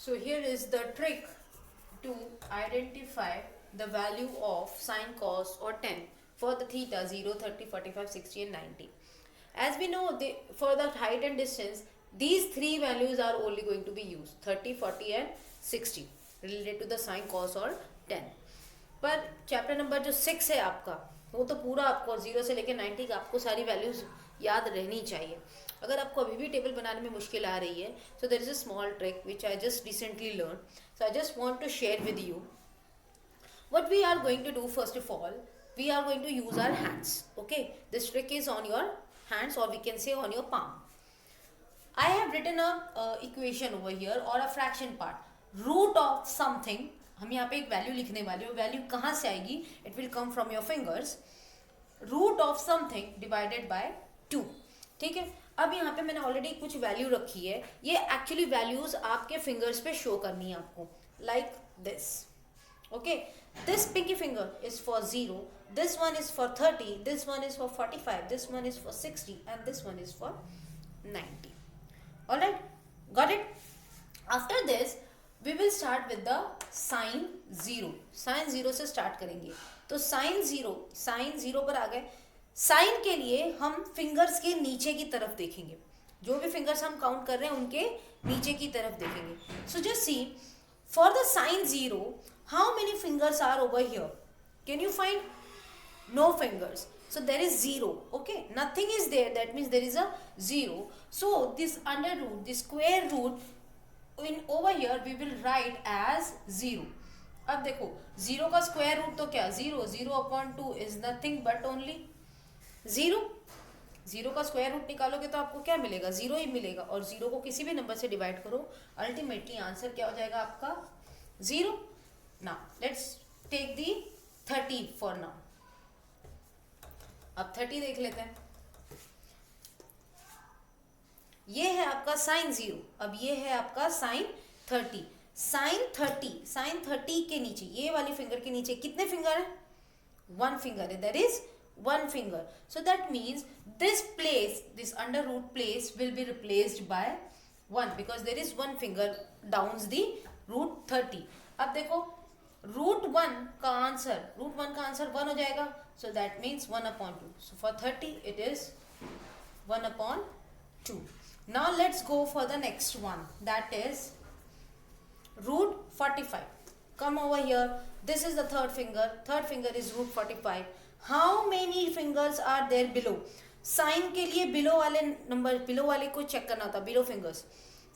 So here is the trick to identify the value of sine, cos or tan for the theta 0, 30, 45, 60 and 90. As we know, for the height and distance, these three values are only going to be used, 30, 40 and 60, related to the sine, cos और tan. पर chapter number जो 6 है आपका, वो तो पूरा आपको 0 से लेकर 90 का आपको सारी वैल्यूज याद रहनी चाहिए. अगर आपको अभी भी टेबल बनाने में मुश्किल आ रही है, so there is a small trick which I just recently learn. So I just want to share with you what we are going to do. First of all, we are going to use our hands. Okay, this trick is on your hands, or we can say on your palm. I have written a equation over here, or a fraction part. Root of something, हम यहाँ पे एक value लिखने वाले हो. Value कहाँ से आएगी? It will come from your fingers. Root of something divided by 2. ठीक है, अब यहाँ पे मैंने ऑलरेडी कुछ वैल्यू रखी है. ये एक्चुअली वैल्यूज आपके फिंगर्स पे शो करनी है आपको, like this. Okay, this pinky finger is for 0, this one is for 30, this one is for 45, this one is for 60 and this one is for 90. Alright, got it? After this we will start with the sine 0. Sine 0 से start करेंगे. तो sine 0 पर आ गए. Sign के लिए हम fingers के नीचे की तरफ देखेंगे. जो भी फिंगर्स हम काउंट कर रहे हैं उनके नीचे की तरफ देखेंगे. So just see, for the sine 0, how many fingers are over here? Can you find? No fingers. So there is 0. Okay, nothing is there. That means there is a 0. So this under root, this square root in over here we will write as 0. अब देखो 0 का square root तो क्या? 0. 0/2 is nothing but only 0. 0 का square root निकालोगे तो आपको क्या मिलेगा? 0 ही मिलेगा. और 0 को किसी भी नंबर से डिवाइड करो, अल्टीमेटली आंसर क्या हो जाएगा आपका? 0. Now let's take the 30 for now. अब 30 देख लेते हैं. ये है आपका साइन 0. अब ये है आपका साइन 30. साइन 30 के नीचे, ये वाली फिंगर के नीचे कितने फिंगर है? 1 फिंगर है. There is 1 finger. So that means this place, this under root place will be replaced by 1 because there is 1 finger downs the root 30. अब देखो रूट 1 का आंसर 1 हो जाएगा. So that means 1/2. So for 30 it is 1/2. Now let's go for the next one, that is root 45. Come over here. This is the third finger is root 45. How many fingers are there below? Sine के लिए below वाले number, below वाले को check करना होता, below fingers.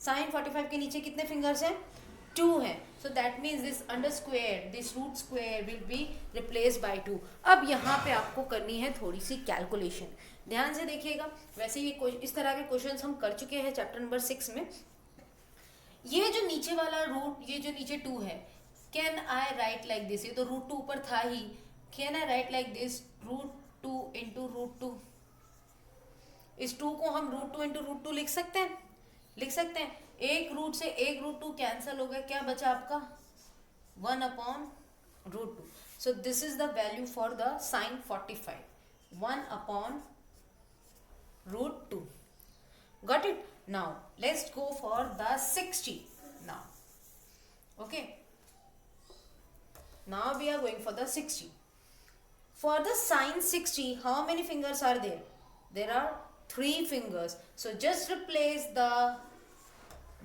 Sign 45 के नीचे कितने फिंगर्स हैं? 2 है. So that means this under square, this root square will be replaced by 2. अब यहाँ पे आपको करनी है थोड़ी सी कैलकुलेशन. ध्यान से देखिएगा. वैसे ये इस तरह के क्वेश्चंस हम कर चुके हैं चैप्टर नंबर 6 में. ये जो नीचे वाला रूट, ये जो नीचे 2 है, can I write like this? ये तो रूट 2 ऊपर था ही. Can I write like this? Root 2 into root 2. इस 2 को हम रूट 2 इंटू रूट 2 लिख सकते हैं. एक रूट से एक रूट 2 कैंसल हो गया. क्या बचा आपका? 1/√2. So this is the value for the sine 45. 1/√2. Got it? Now let's go for the 60 now. Okay, now we are going for the 60. For the sine 60, how many fingers are there? There are 3 fingers. So just replace the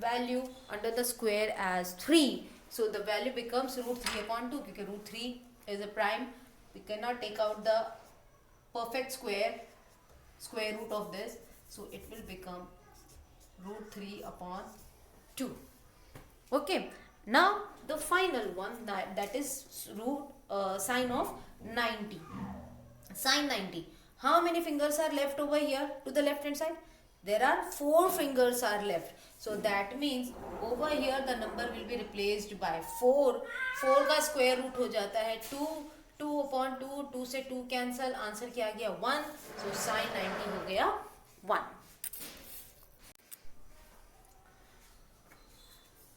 value under the square as 3. So the value becomes root 3/2 because root 3 is a prime. We cannot take out the perfect square root of this. So it will become root 3/2. Okay. Now the final one, that is root sine of 90. Sine 90. How many fingers are left over here to the left hand side? There are 4 fingers are left. So that means over here the number will be replaced by 4. 4 का square root हो जाता है 2. 2/2. 2 से 2 cancel. Answer क्या आ गया? 1. So sine 90 हो गया 1.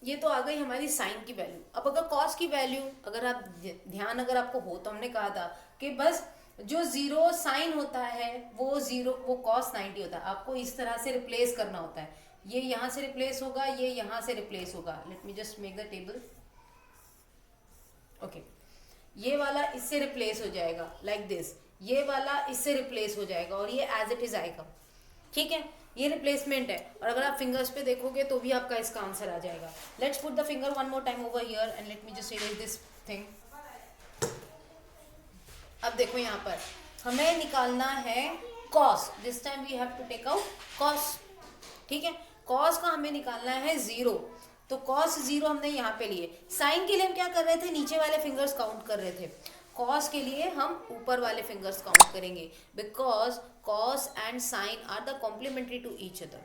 ये तो आ गई हमारी साइन की वैल्यू. अब अगर कॉस की वैल्यू, अगर आप ध्यान अगर आपको हो तो हमने कहा था कि बस जो 0 साइन होता है वो कॉस 90 होता है. आपको इस तरह से रिप्लेस करना होता है. ये यहाँ से रिप्लेस होगा, ये यहाँ से रिप्लेस होगा. Late me just make the table. Okay, ये वाला इससे रिप्लेस हो जाएगा लाइक दिस, ये वाला इससे रिप्लेस हो जाएगा और ये एज इट इज आएगा. ठीक है, ये रिप्लेसमेंट है. और अगर आप फिंगर्स पे देखोगे तो भी आपका इसका आंसर आ जाएगा. Let's put the finger one more time over here and let me just erase this thing. अब देखो यहाँ पर हमें निकालना है cos. This time we have to take out cos. ठीक है, कॉस का हमें निकालना है 0. तो कॉस 0 हमने यहाँ पे लिए. साइन के लिए हम क्या कर रहे थे, नीचे वाले फिंगर्स काउंट कर रहे थे. कॉस के लिए हम ऊपर वाले फिंगर्स काउंट करेंगे, because cos and sine are the complementary to each other.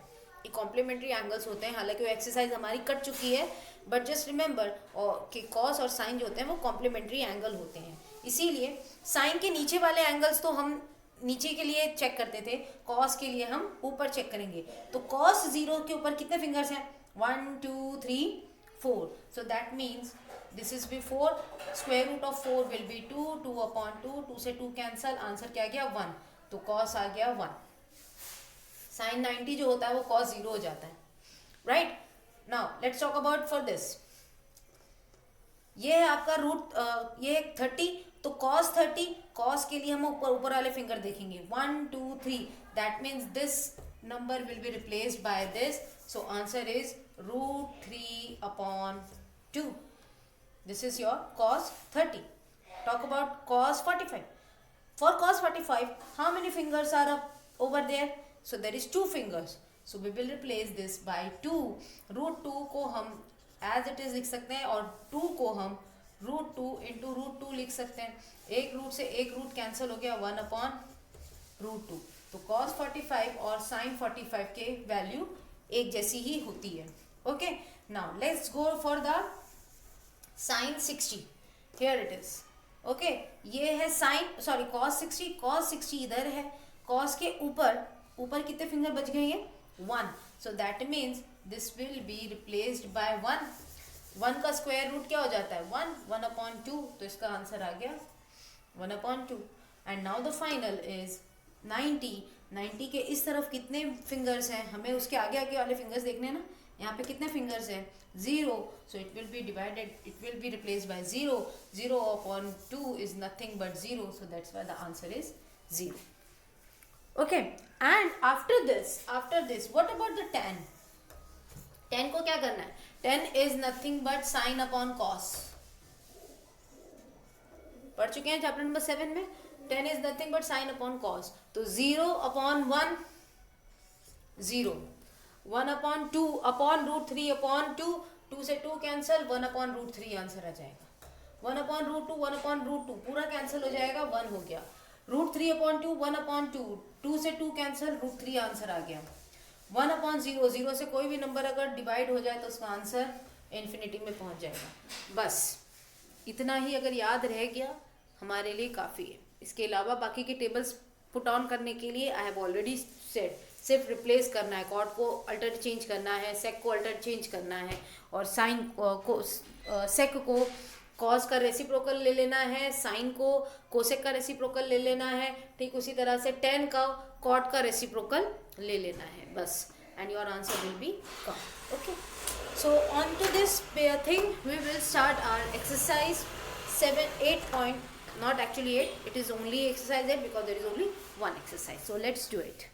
ये कॉम्प्लीमेंट्री एंगल्स होते हैं. हालांकि वो एक्सरसाइज हमारी कट चुकी है, बट जस्ट रिमेंबर कि कॉस और साइन जो होते हैं वो कॉम्प्लीमेंट्री एंगल होते हैं. इसीलिए साइन के नीचे वाले एंगल्स तो हम नीचे के लिए चेक करते थे, कॉस के लिए हम ऊपर चेक करेंगे. तो कॉस 0 के ऊपर कितने फिंगर्स हैं, 1 2 3 4. So that means this is before. Square root of 4 will be 2, 2/2, 2 से 2 कैंसल, आंसर क्या आ गया 1. तो कॉस आ गया 1. साइन 90 जो होता है वो कॉस 0 हो जाता है. Right, now let's talk about for this. ये है आपका रूट, ये 30. तो cos 30, cos के लिए हम ऊपर वाले फिंगर देखेंगे 1 2 3. That means this number will be replaced by this. So answer is √3/2. This is your cos 30. Talk about cos 45. For cos 45, how many fingers are up over there? So there is 2 fingers. So we will replace this by 2. √2 को हम as it is लिख सकते हैं और 2 को हम √2 into √2 लिख सकते हैं. एक रूट से एक रूट कैंसिल हो गया, 1/√2. तो cos 45 और sin 45 के वैल्यू एक जैसी ही होती है. Okay, now let's go for the sin 60. Here it is. Okay, ये है sin सॉरी cos 60. cos 60 इधर है. cos के ऊपर कितने फिंगर बच गए, ये 1. सो that means this will be replaced by 1. 1 का स्क्वायर रूट क्या हो जाता है, 1. 1/2. तो इसका आंसर आ गया 1/2. And now the final is 90. 90 के इस तरफ कितने फिंगर्स हैं, हमें उसके आगे आगे वाले फिंगर्स देखने हैं ना. यहाँ पे कितने फिंगर्स हैं, 0. So it will be divided, it will be replaced by 0. 0/2 is nothing but 0. So that's why the answer is 0. Okay, and after this what about the 10? 10 को क्या करना है, 10 is nothing but sine upon cos. पढ़ चुके हैं chapter number 7 में. 10 is nothing but sine upon cos. तो 0/1 0. 1/2 upon √3/2. 2 से 2 कैंसिल, 1/√3 आंसर आ जाएगा. 1/√2 1/√2 पूरा कैंसिल हो जाएगा, 1 हो गया. √3/2 1/2. 2 से 2 कैंसिल, √3 आंसर आ गया. 1/0. 0 से कोई भी नंबर अगर डिवाइड हो जाए तो उसका आंसर इन्फिनिटी में पहुंच जाएगा. बस इतना ही अगर याद रह गया हमारे लिए काफ़ी है. इसके अलावा बाकी के टेबल्स पुट ऑन करने के लिए आई हैव ऑलरेडी सेड, सिर्फ रिप्लेस करना है. कॉट को अल्टर चेंज करना है, सेक को अल्टर चेंज करना है, और साइन को सेक को कॉस का रेसिप्रोकल ले लेना है, साइन को कोसेक का रेसिप्रोकल ले लेना है. ठीक उसी तरह से 10 का कॉट का रेसिप्रोकल ले लेना है बस. And your answer will be come. Okay, so on to this thing we will start our exercise 8 point. Not actually 8, it is only exercise 8 because there is only one exercise. So let's do it.